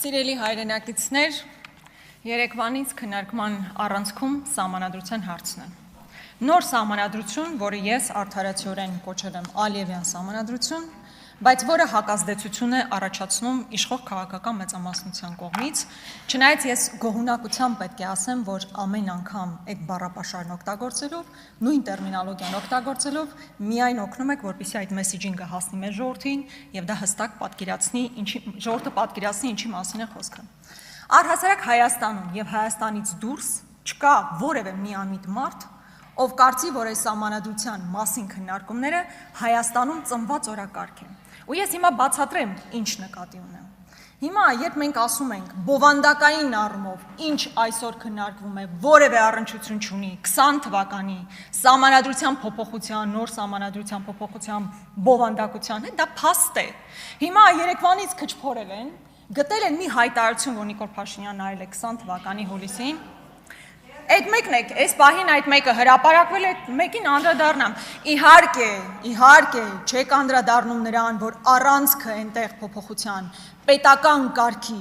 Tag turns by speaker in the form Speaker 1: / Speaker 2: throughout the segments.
Speaker 1: Սիրելի հայրենակիցներ, երեկվանից քննարկման առանցքում սահմանադրության հարցն է։ Նոր սահմանադրություն, որը ես արդարացիորեն կոչել եմ Ալիևյան սահմանադրություն, բայց որը հակազդեցություն է առաջացնում իշխող քաղաքական մեծամասնության կողմից, չնայած ես գոհունակությամբ պետք է ասեմ, որ ամեն անգամ այդ բառապաշարն օգտագործելով, նույն տերմինոլոգիան օգտագործելով, միայն օգնում եք, որպեսզի այդ մեսիջինգը հասնի մեր ժողովրդին եւ դա հստակ պատկերացնի, ժողովուրդը պատկերացնի ինչի մասին է խոսքը։ Առհասարակ Հայաստանում եւ Հայաստանից դուրս չկա որևէ միամիտ մարդ, ով կարծի, որ այս սահմանադրության մասին քննարկումները Հայաստանում ծնված օրակարգ են։ Ու ես հիմա բացատրեմ, ինչ նկատի ունեմ։ Հիմա, երբ մենք ասում ենք բովանդակային առումով, ինչ այսօր քննարկվում է, որևէ առնչություն չունի 20 թվականի սահմանադրության փոփոխության, նոր սահմանադրության փոփոխության բովանդակության հետ, դա փաստ է։ Հիմա երեկվանից քչփորել են, գտել են մի հայտարարություն, որ Նիկոլ Փաշինյանն արել է 20 թվականի հուլիսին։ Այդ մեկն է, այս պահին այդ մեկը հրապարակվել է, մեկին անդրադառնամ։ Իհարկե, չեք անդրադառնում նրան, որ առանցքը այնտեղ փոփոխության, պետական կարգի,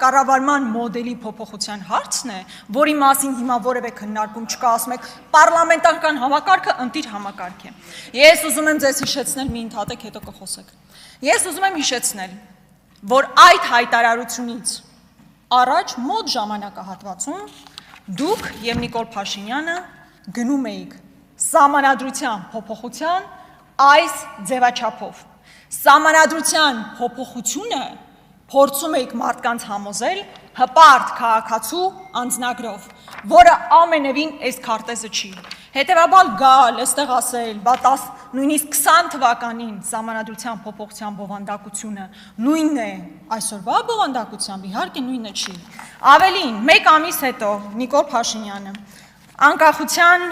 Speaker 1: կառավարման մոդելի փոփոխության հարցն է, որի մասին հիմա որևէ քննարկում չկա, ասում եք, պարլամենտարական համակարգը ընտիր համակարգ է։ Ես ուզում եմ ձեզ հիշեցնել, մի ընդհատեք, հետո կխոսեք։ Ես ուզում եմ հիշեցնել, որ այդ հայտարարությունից առաջ մոտ ժամանակահատվածում դուք եւ Նիկոլ Փաշինյանը գնում էիք սահմանադրության փոփոխության այս ձևաչափով։ Սահմանադրության փոփոխությունը փորձում էիք մարդկանց համոզել հպարտ քաղաքացու անձնագրով, որը ամենևին այս քարտեզը չի։ Հետևաբար գալ, այստեղ ասել, նույնիսկ 20 թվականին սահմանադրության փոփոխության բովանդակությունը նույնն է այսօրվա բովանդակությամբ, իհարկե նույնը չի։ Ավելին, մեկ ամիս հետո Նիկոլ Փաշինյանը անկախության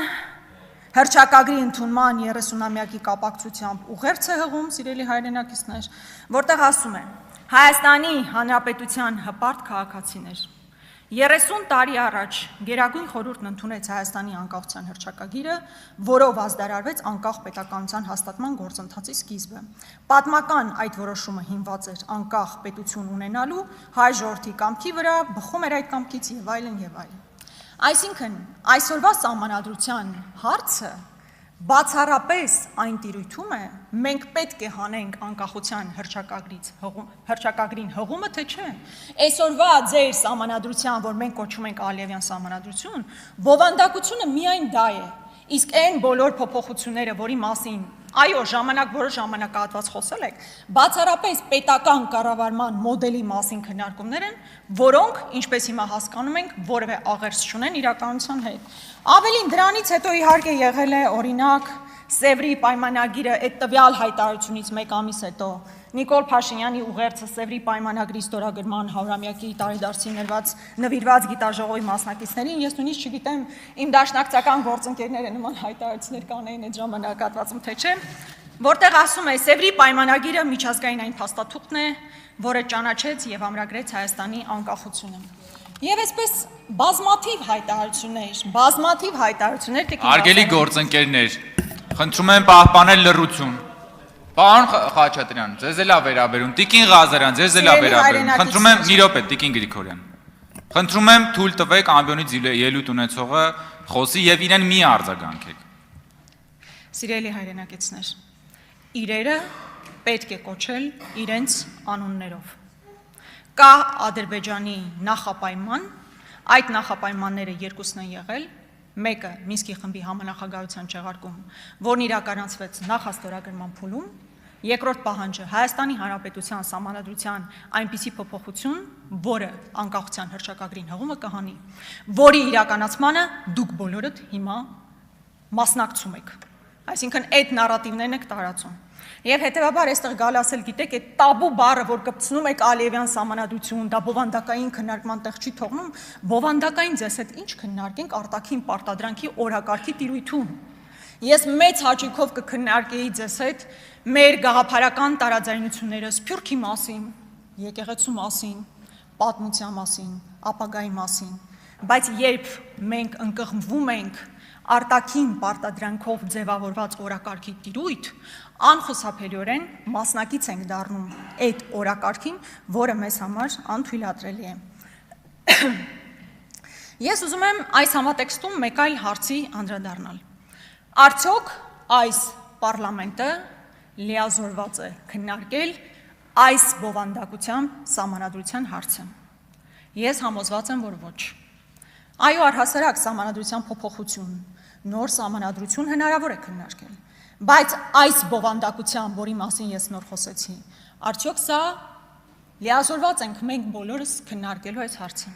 Speaker 1: հռչակագրի ընդունման 30-ամյակի կապակցությամբ ուղերձ է հղում, սիրելի հայրենակիցներ, որտեղ ասում է. Հայաստանի Հանրապետության հպարտ քաղաքացիներ, 30 տարի առաջ Գերագույն խորհուրդն ընդունեց Հայաստանի անկախության հռչակագիրը, որով ազդարարվեց անկախ պետականության հաստատման գործընթացի սկիզբը։ Պատմական այդ որոշումը հիմնված էր անկախ պետություն ունենալու հայ ժողովրդի կամքի վրա, բխում էր այդ կամքից եւ այլն եւ այլն։ Այսինքն, այսօրվա սահմանադրության հարցը բացառապես այն տիրույթում է, մենք պետք է հանենք անկախության հռչակագրին հղումը, թե չէ։ Այսօրվա ձեր սահմանադրության, որ մենք կոչում ենք Ալիևյան սահմանադրություն, բովանդակությունը միայն դա է, իսկ այն բոլոր փոփոխությունները, որի մասին, այո, որոշ ժամանակահատված խոսել եք, բացառապես պետական կառավարման մոդելի մասին քննարկումներ են, որոնք, ինչպես հիմա հասկանում ենք, որևէ աղերս չունեն իրականության հետ։ Ավելին, դրանից հետո իհարկե եղել է օրինակ Սևրի պայմանագիրը այդ տվյալ հայտարարությունից մեկ ամիս հետո Նիկոլ Փաշինյանի ուղերձը Սևրի պայմանագրի ստորագրման 100-ամյակի տարեդարձին նվիրված գիտաժողովի մասնակիցներին, ես նույնիսկ չգիտեմ իմ դաշնակցական գործընկերները նման հայտարարություններ կանեին այդ ժամանակահատվածում, թե չէ, որտեղ ասում է Սևրի պայմանագիրը միջազգային այն փաստաթուղթն է, որը ճանաչեց եւ ամրագրեց Հայաստանի անկախությունը։ Եվ այսպես բազմաթիվ հայտարարություններ
Speaker 2: Արգելի գործընկերներ, խնդրում եմ պահպանել լռություն։ Պարոն Խաչատրյան, ձեզ էլ վերաբերում, Տիկին Ղազարյան, ձեզ էլ վերաբերում, խնդրում եմ մի րոպե, Տիկին Գրիգորյան։ Խնդրում եմ թույլ տվեք ամբիոնից ելույթ ունեցողը խոսի եւ իրեն մի արձագանքեք։
Speaker 1: Սիրելի հայրենակիցներ, իրերը պետք է կոչել իրենց անուններով։ Կա Ադրբեջանի նախապայման, այդ նախապայմանները երկուսն են եղել, մեկը Մինսկի խմբի համանախագահության չեղարկում, որն իրականացվեց նախաստորագրման փուլում, երկրորդ պահանջը Հայաստանի Հանրապետության սահմանադրության այնպիսի փոփոխություն, որը անկախության հռչակագրին հղումը կհանի, որի իրականացմանը դուք բոլորդ հիմա մասնակցում եք։ Այսինքն այդ նարատիվներն եք տարածում։ Եվ հետևաբար այստեղ գալ ասել, գիտեք, այդ տաբու բառը, որ կպցնում եք Ալիևյան սահմանադրություն, դա բովանդակային քննարկման տեղ չի թողնում, բովանդակային ձեզ հետ ինչ քննարկենք արտաքին պարտադրանքի օրակարգի տիրույթում։ Ես մեծ հաճույքով կքննարկեի ձեզ հետ մեր գաղափարական տարաձայնությունները Սփյուռքի մասին, եկեղեցու մասին, պատմության մասին, ապագայի մասին, բայց երբ մենք ընկղմվում ենք արտաքին պարտադրանքով ձևավորված օրակարգի տիրույթ, անխուսափելիորեն մասնակից ենք դառնում այդ օրակարգին, որը մեզ համար անթույլատրելի է։ Ես ուզում եմ այս համատեքստում մեկ այլ հարցի անդրադառնալ։ Արդյոք այս պարլամենտը լիազորված է քննարկել այս բովանդակությամբ սահմանադրության հարցը։ Ես համոզված եմ, որ ոչ։ Այո, առհասարակ սահմանադրության փոփոխություն, նոր սահմանադրություն հնարավոր է քննարկել, բայց այս բովանդակությամբ, որի մասին ես նոր խոսեցի, արդյոք սա լիազորված ենք մենք բոլորս քննարկելու այս հարցը։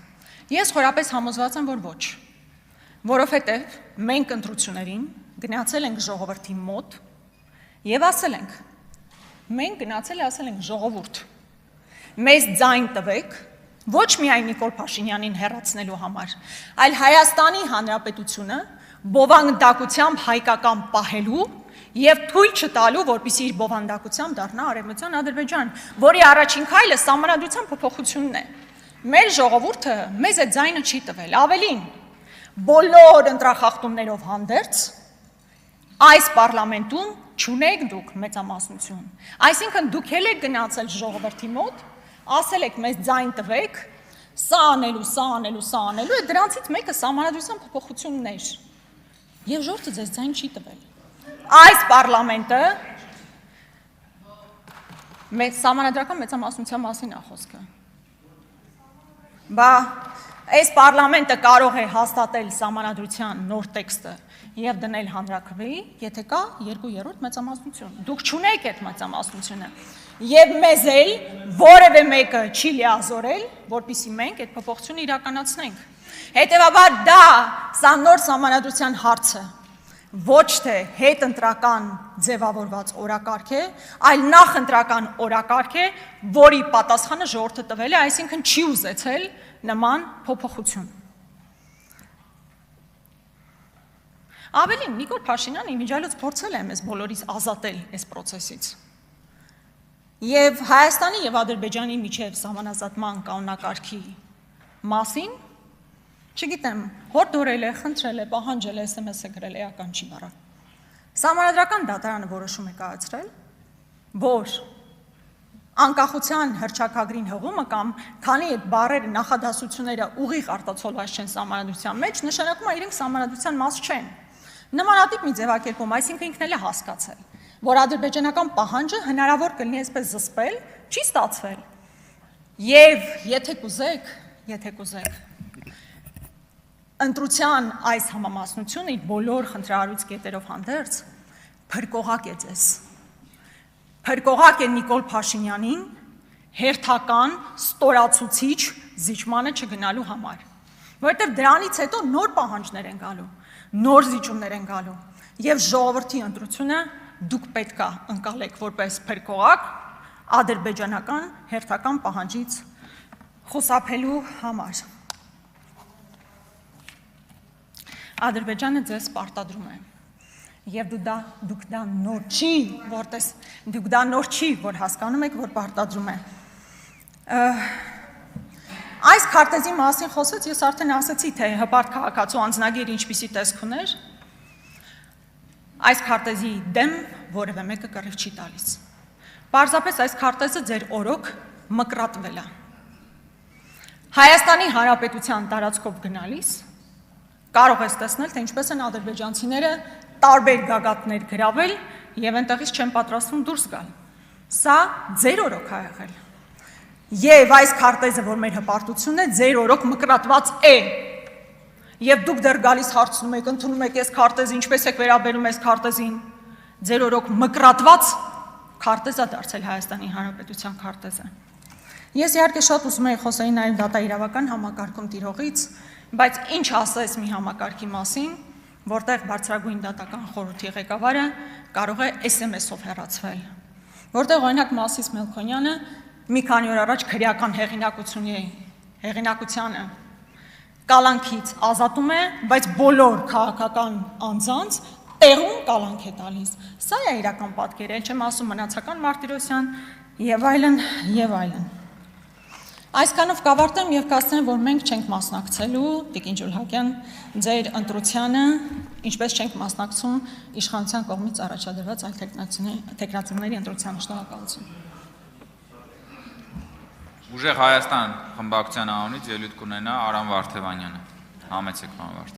Speaker 1: Ես խորապես համոզված եմ, որ ոչ, որովհետև մենք ընտրություններին գնացել ենք ժողովրդի մոտ եւ ասել ենք, մենք գնացել ենք ժողովուրդ, մեզ ձայն տվեք, ոչ միայն Նիկոլ Փաշինյանին հեռացնելու համար, այլ Հայաստանի Հանրապետությունը բովանդակությամբ հայկական պահելու եւ թույլ չտալու, որպեսզի իր բովանդակությամբ դառնա Արևմտյան Ադրբեջան, որի առաջին քայլը սահմանադրության փոփոխությունն է։ Մեր ժողովուրդը մեզ այդ ձայնը չի տվել, ավելին, բոլոր ընտրախախտումներով հանդերձ այս պարլամենտում չունեք դուք մեծամասնություն, այսինքն դուք եք գնացել ժողովրդի մոտ, ասել եք մեզ ձայն տվեք, սա անելու, այդ դրանցից մեկը սահմանադրության փոփոխությունն էր, եւ ժողովուրդը ձեզ ձայն չի տվել։ Այս պարլամենտը սահմանադրական մեծամասնության մասին է խոսքը։ Բա այս պարլամենտը կարող է հաստատել սահմանադրության նոր տեքստը եւ դնել հանրաքվեի, եթե կա 2/3 մեծամասնություն։ Դուք չունեք այդ մեծամասնությունը։ Եվ մեզ էլ որևէ մեկը չի լիազորել, որպեսզի մենք այդ փոփոխությունը իրականացնենք։ Հետևաբար սա նոր սահմանադրության հարցը ոչ թե հետընտրական ձևավորված օրակարգ է, այլ նախընտրական օրակարգ է, որի պատասխանը ժողովուրդը տվել է, այսինքն չի ուզեցել նման փոփոխություն։ Ավելին, Նիկոլ Փաշինյանը իմիջիայլոց փորձել է մեզ բոլորիս ազատել այս process-ից։ Եվ Հայաստանի եւ Ադրբեջանի միջև սահմանազատման կանոնակարգի մասին, չգիտեմ, հորդորել է, խնդրել է, պահանջել է, SMS է գրել, էական չի բառը։ Սահմանադրական դատարանը որոշում է կայացրել, որ անկախության հռչակագրին հղումը կամ քանի այդ բառերը նախադասությունները ուղիղ արտացոլված չեն սահմանադրության մեջ, նշանակում է իրենք սահմանադրության մաս չեն։ Նմանատիպ մի ձևակերպում, այսինքն ինքն էլ է հասկացել, որ ադրբեջանական պահանջը հնարավոր կլինի այսպես զսպել, չի ստացվել։ Եվ եթե կուզեք, ընտրության այս համամասնությունը իր բոլոր խնդրահարույց կետերով հանդերձ փրկողակ է ձեզ։ Փրկողակ է Նիկոլ Փաշինյանին հերթական ստորացուցիչ զիջմանը չգնալու համար, որովհետև դրանից հետո նոր պահանջներ են գալու, նոր զիջումներ են գալու, եւ ժողովրդի ընտրությունը դուք պետք է ընկալեք որպես փրկողակ ադրբեջանական հերթական պահանջից խուսափելու համար։ Ադրբեջանը ձեզ պարտադրում է, եւ դուք դա նոր չի, որ հասկանում եք, որ պարտադրում է։ Այս քարտեզի մասին խոսեց, ես արդեն ասացի, թե հպարտ քաղաքացու անձնագիր ինչպիսի տեսք ուներ, այս քարտեզի դեմ որևէ մեկը կռիվ չի տալիս։ Պարզապես այս քարտեզը ձեր օրոք մկրատվել է։ Հայաստանի Հանրապետության տարածքով գնալիս կարող ես տեսնել, թե ինչպես են ադրբեջանցիները տարբեր գագաթներ գրավել եւ այնտեղից չեն պատրաստվում դուրս գալ։ Սա ձեր օրոք է եղել։ Եվ այս քարտեզը, որ մեր հպարտությունն է, ձեր օրոք մկրատված է։ Եվ դուք դեռ գալիս հարցնում եք, ընդունում եք այս քարտեզը, ինչպես եք վերաբերում այս քարտեզին։ Ձեր օրոք մկրատված քարտեզ է դարձել Հայաստանի Հանրապետության քարտեզը։ Ես իհարկե շատ ուզում եի խոսեի նաև դատաիրավական համակարգում տիրողից, բայց ինչ ասես մի համակարգի մասին, որտեղ բարձրագույն դատական խորհրդի ղեկավարը կարող է SMS-ով հեռացվել, որտեղ օրինակ Մասիս Մելքոնյանը մի քանի օր առաջ քրեական հեղինակությանը կալանքից ազատում է, բայց բոլոր քաղաքական անձանց տեղում կալանք է տալիս։ Սա է իրական պատկերը, չեմ ասում մնացական Մարտիրոսյան եւ այլն եւ այլն։ Այսքանով կավարտեմ եւ կասեմ, որ մենք չենք մասնակցելու Տիկին Ջուլհակյան ձեր ընտրությանը, ինչպես չենք մասնակցում իշխանության կողմից առաջադրված այլ տեխնացիների ընտրությանը։ Շնորհակալություն։
Speaker 2: Ուժեղ Հայաստան խմբակցության անունից ելույթ կունենա Արամ Վարդևանյանը։ Համեցեք, պարոն Վարդևանյան։